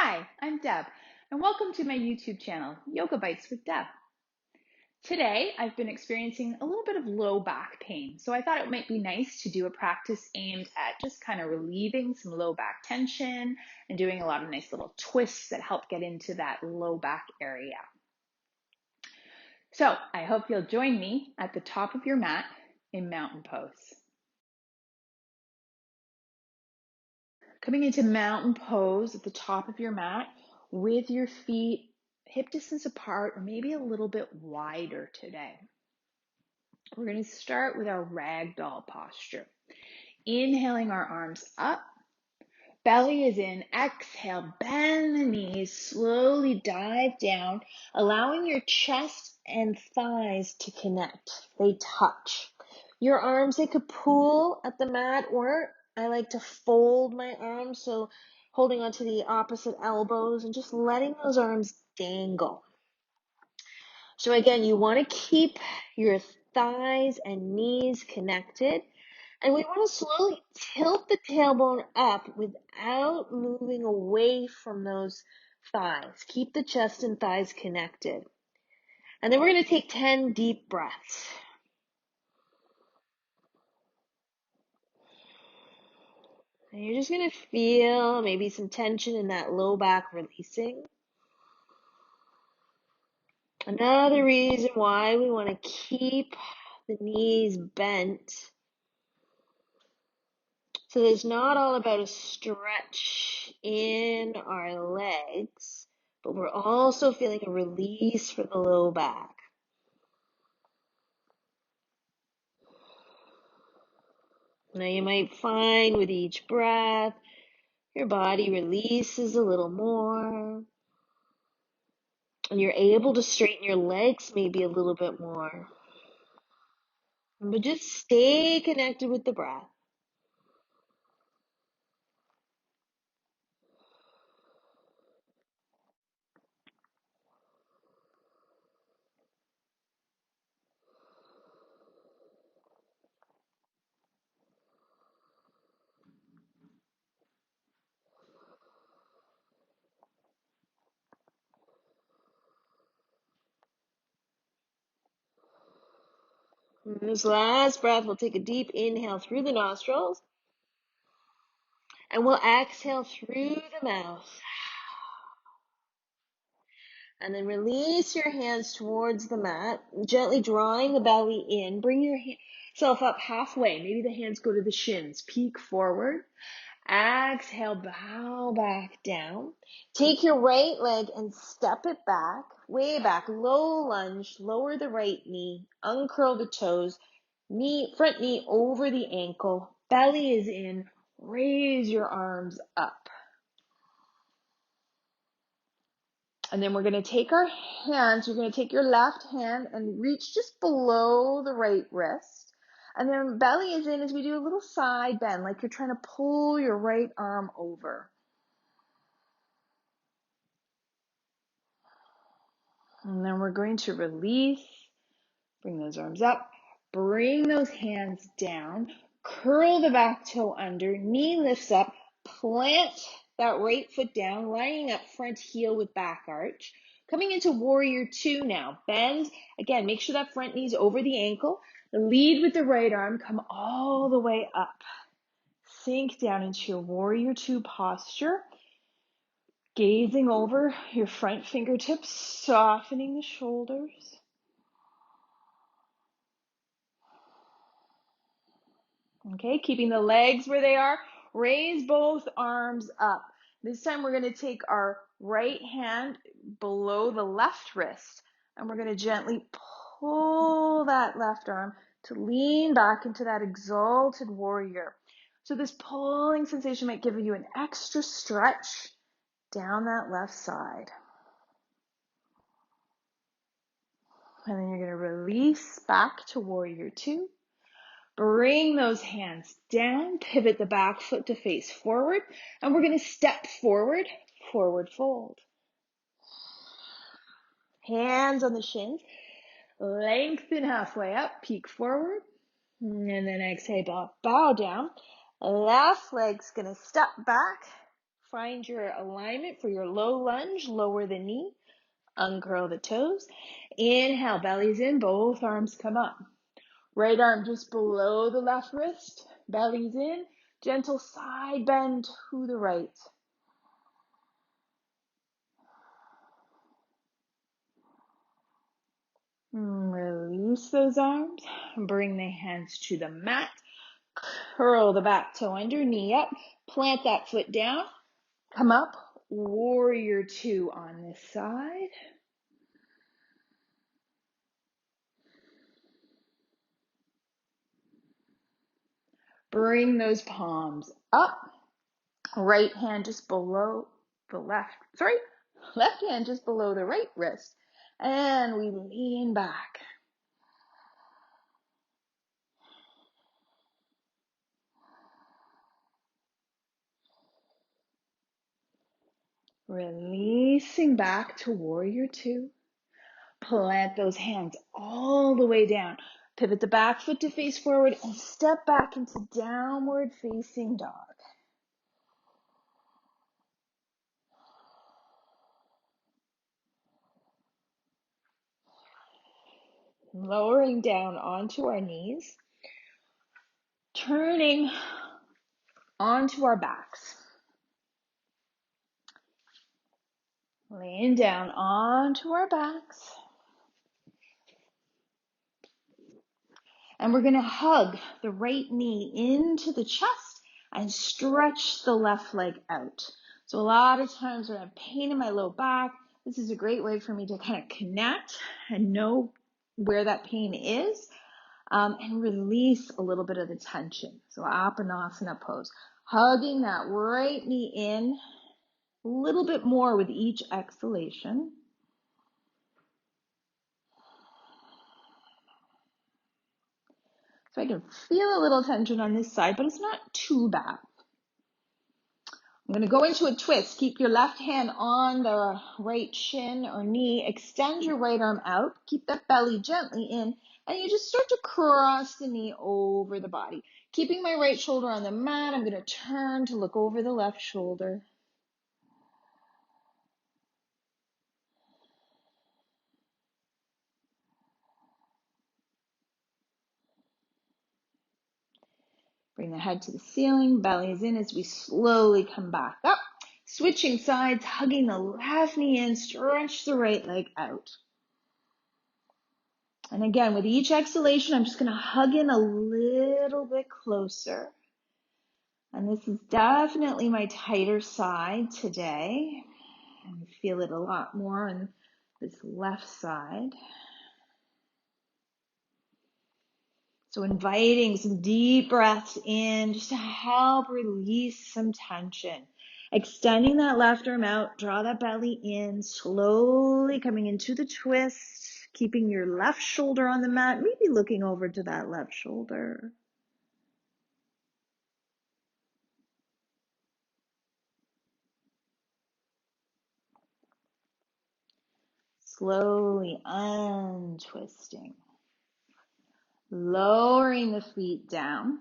Hi, I'm Deb, and welcome to my YouTube channel, Yoga Bites with Deb. Today, I've been experiencing a little bit of low back pain, so I thought it might be nice to do a practice aimed at just kind of relieving some low back tension and doing a lot of nice little twists that help get into that low back area. So, I hope you'll join me at the top of your mat in mountain pose. Coming into mountain pose at the top of your mat with your feet hip distance apart or maybe a little bit wider today. We're going to start with our ragdoll posture. Inhaling our arms up, belly is in, exhale, bend the knees, slowly dive down, allowing your chest and thighs to connect. They touch. Your arms, they could pull at the mat, or I like to fold my arms, so holding onto the opposite elbows and just letting those arms dangle. So again, you want to keep your thighs and knees connected, and we want to slowly tilt the tailbone up without moving away from those thighs. Keep the chest and thighs connected. And then we're going to take 10 deep breaths. And you're just going to feel maybe some tension in that low back releasing. Another reason why we want to keep the knees bent. So it's not all about a stretch in our legs, but we're also feeling a release for the low back. Now you might find with each breath, your body releases a little more. And you're able to straighten your legs maybe a little bit more. But just stay connected with the breath. And this last breath, we'll take a deep inhale through the nostrils. And we'll exhale through the mouth. And then release your hands towards the mat, gently drawing the belly in. Bring yourself up halfway. Maybe the hands go to the shins. Peek forward. Exhale, bow back down. Take your right leg and step it back, way back, low lunge, lower the right knee, uncurl the toes, front knee over the ankle, belly is in, raise your arms up. And then we're going to take our hands, you're going to take your left hand and reach just below the right wrist. And then belly is in as we do a little side bend, like you're trying to pull your right arm over. And then we're going to release, bring those arms up, bring those hands down, curl the back toe under, knee lifts up, plant that right foot down, lining up front heel with back arch. Coming into warrior two now. Bend, again, make sure that front knee's over the ankle. Lead with the right arm, come all the way up. Sink down into your warrior two posture. Gazing over your front fingertips, softening the shoulders. Okay, keeping the legs where they are. Raise both arms up. This time we're going to take our right hand below the left wrist, and we're going to gently pull that left arm to lean back into that exalted warrior. So this pulling sensation might give you an extra stretch down that left side. And then you're going to release back to warrior two. Bring those hands down, pivot the back foot to face forward, and we're going to step forward, forward fold. Hands on the shins, lengthen halfway up, peek forward, and then exhale, bow down. Left leg's going to step back, Find your alignment for your low lunge. Lower the knee, uncurl the toes. Inhale, belly's in, both arms come up. Right arm just below the left wrist, belly's in, gentle side bend to the right. Release those arms, bring the hands to the mat, curl the back toe under, knee up, plant that foot down, come up, warrior two on this side. Bring those palms up, right hand just below the left hand just below the right wrist, and we lean back. Releasing back to warrior two. Plant those hands all the way down. Pivot the back foot to face forward and step back into downward facing dog. Lowering down onto our knees, turning onto our backs. Laying down onto our backs. And we're going to hug the right knee into the chest and stretch the left leg out. So a lot of times when I have pain in my low back, this is a great way for me to kind of connect and know where that pain is, and release a little bit of the tension. So Apanasana pose. Hugging that right knee in a little bit more with each exhalation. So I can feel a little tension on this side, but it's not too bad. I'm going to go into a twist. Keep your left hand on the right shin or knee. Extend your right arm out. Keep that belly gently in. And you just start to cross the knee over the body. Keeping my right shoulder on the mat, I'm going to turn to look over the left shoulder. Bring the head to the ceiling, belly is in as we slowly come back up. Switching sides, hugging the left knee in, stretch the right leg out. And again, with each exhalation, I'm just going to hug in a little bit closer. And this is definitely my tighter side today. I feel it a lot more on this left side. So inviting some deep breaths in just to help release some tension. Extending that left arm out, draw that belly in, slowly coming into the twist, keeping your left shoulder on the mat, maybe looking over to that left shoulder. Slowly untwisting. Lowering the feet down.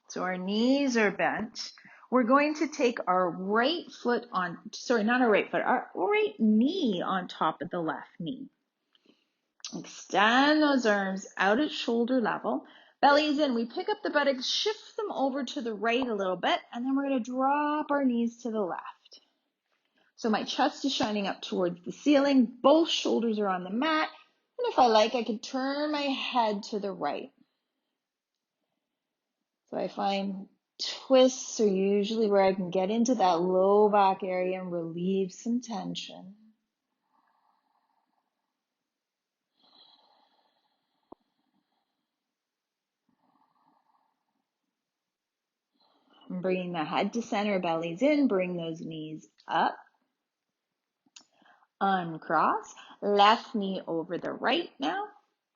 So our knees are bent. We're going to take our right foot on, sorry, not our right foot, our right knee on top of the left knee. Extend those arms out at shoulder level. Belly's in. We pick up the buttocks, shift them over to the right a little bit, and then we're going to drop our knees to the left. So my chest is shining up towards the ceiling. Both shoulders are on the mat. And if I like, I can turn my head to the right. So I find twists are usually where I can get into that low back area and relieve some tension. I'm bringing the head to center, belly's in, bring those knees up. Uncross, left knee over the right now.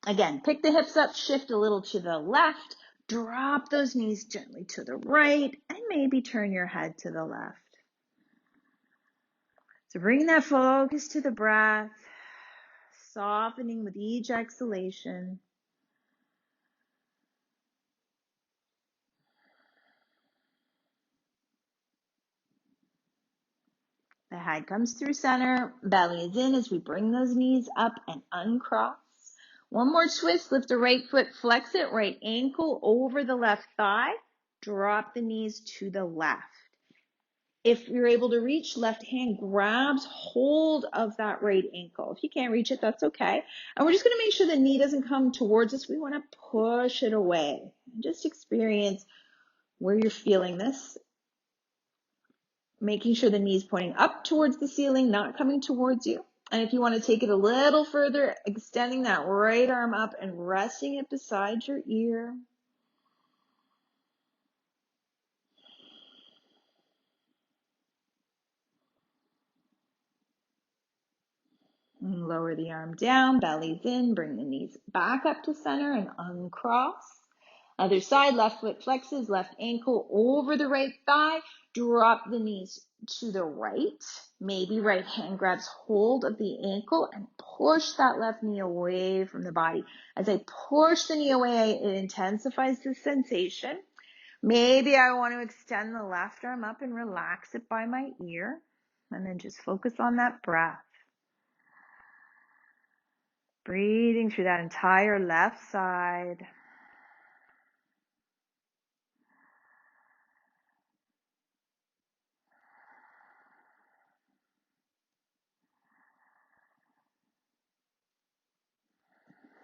Again, pick the hips up, shift a little to the left, drop those knees gently to the right, and maybe turn your head to the left. So bring that focus to the breath, softening with each exhalation. The head comes through center, belly is in as we bring those knees up and uncross. One more twist, lift the right foot, flex it, right ankle over the left thigh, drop the knees to the left. If you're able to reach, left hand grabs hold of that right ankle. If you can't reach it, that's okay. And we're just going to make sure the knee doesn't come towards us. We want to push it away. Just experience where you're feeling this. Making sure the knee is pointing up towards the ceiling, not coming towards you. And if you want to take it a little further, extending that right arm up and resting it beside your ear. And lower the arm down, belly's in, bring the knees back up to center and uncross. Other side, left foot flexes, left ankle over the right thigh, drop the knees to the right. Maybe right hand grabs hold of the ankle and push that left knee away from the body. As I push the knee away, it intensifies the sensation. Maybe I want to extend the left arm up and relax it by my ear. And then just focus on that breath. Breathing through that entire left side.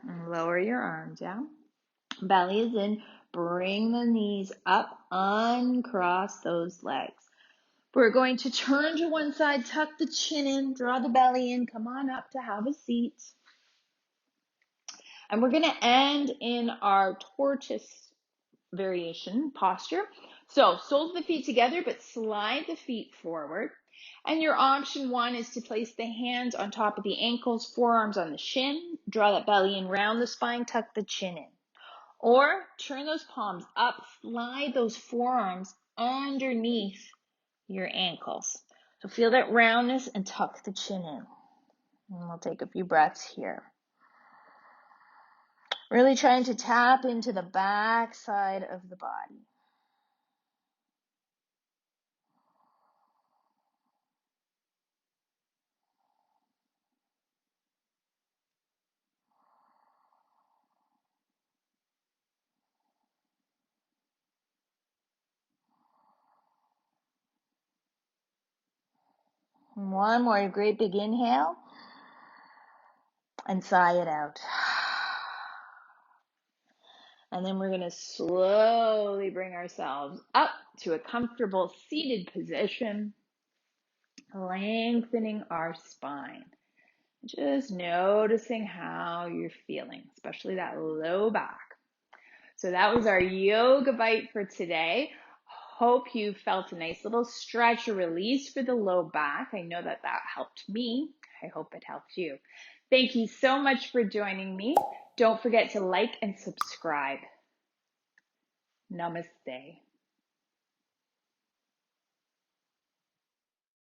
And lower your arm down. Belly is in. Bring the knees up. Uncross those legs. We're going to turn to one side, tuck the chin in, draw the belly in. Come on up to have a seat. And we're going to end in our tortoise variation posture. So soles of the feet together, but slide the feet forward. And your option one is to place the hands on top of the ankles, forearms on the shin, draw that belly in, round the spine, tuck the chin in. Or turn those palms up, slide those forearms underneath your ankles. So feel that roundness and tuck the chin in. And we'll take a few breaths here. Really trying to tap into the back side of the body. One more great big inhale and sigh it out. And then we're going to slowly bring ourselves up to a comfortable seated position, lengthening our spine. Just noticing how you're feeling, especially that low back. So that was our yoga bite for today. Hope you felt a nice little stretch or release for the low back. I know that helped me. I hope it helped you. Thank you so much for joining me. Don't forget to like and subscribe. Namaste.